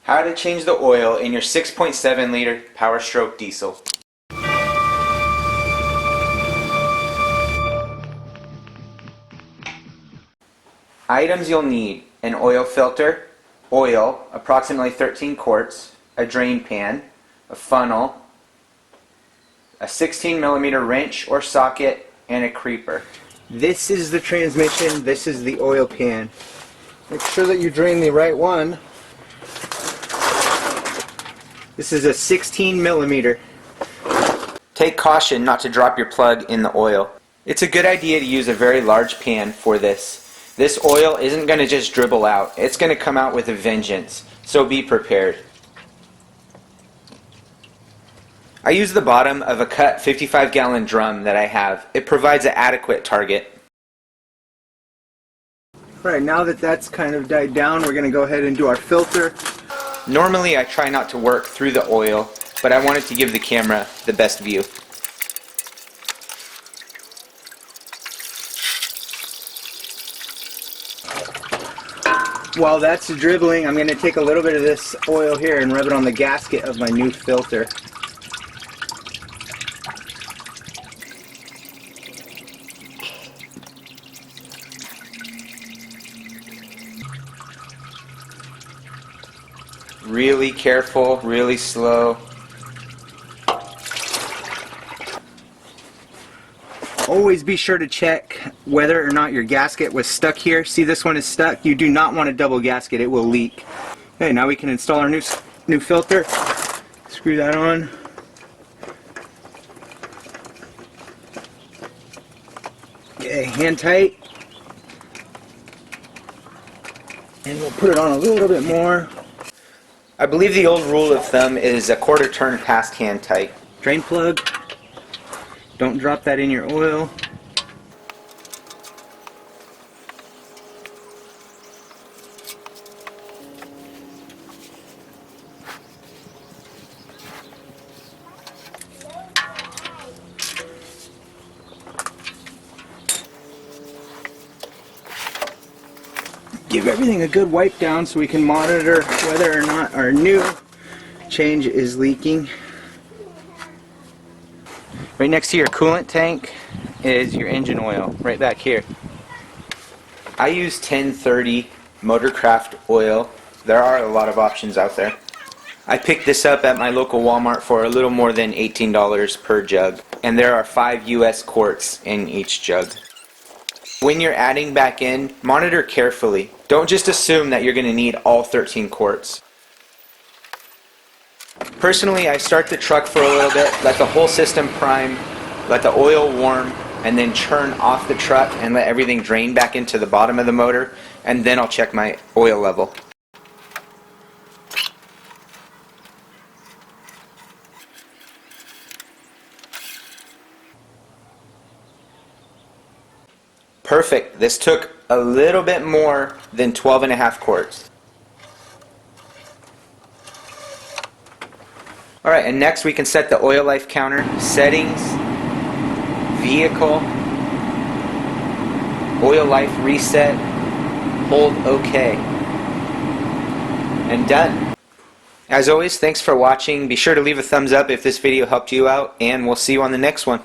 How to change the oil in your 6.7 liter powerstroke diesel. Items you'll need: an oil filter, oil, approximately 13 quarts, a drain pan, a funnel, a 16mm wrench or socket, and a creeper. This is the transmission, this is the oil pan. Make sure that you drain the right one. This is a 16mm. Take caution not to drop your plug in the oil. It's a good idea to use a very large pan for this. This oil isn't going to just dribble out, it's going to come out with a vengeance, so be prepared. I use the bottom of a cut 55-gallon drum that I have. It provides an adequate target. Alright, now that that's kind of died down, we're going to go ahead and do our filter. Normally I try not to work through the oil, but I wanted to give the camera the best view. While that's dribbling, I'm going to take a little bit of this oil here and rub it on the gasket of my new filter. Really careful, really slow. Always be sure to check whether or not your gasket was stuck here. See, this one is stuck. You do not want a double gasket, it will leak. Okay, now we can install our new filter. Screw that on. Okay, hand tight. And we'll put it on a little bit more. I believe the old rule of thumb is a quarter turn past hand tight. Drain plug. Don't drop that in your oil. Give everything a good wipe down so we can monitor whether or not our new change is leaking. Right next to your coolant tank is your engine oil, right back here. I use 1030 Motorcraft oil. There are a lot of options out there. I picked this up at my local Walmart for a little more than $18 per jug, and there are 5 US quarts in each jug. When you're adding back in, monitor carefully. Don't just assume that you're going to need all 13 quarts. Personally, I start the truck for a little bit, let the whole system prime, let the oil warm, and then turn off the truck and let everything drain back into the bottom of the motor, and then I'll check my oil level. Perfect. This took a little bit more than 12.5 quarts. Alright, and next we can set the oil life counter, settings, vehicle, oil life reset, hold OK, and done. As always, thanks for watching. Be sure to leave a thumbs up if this video helped you out, and we'll see you on the next one.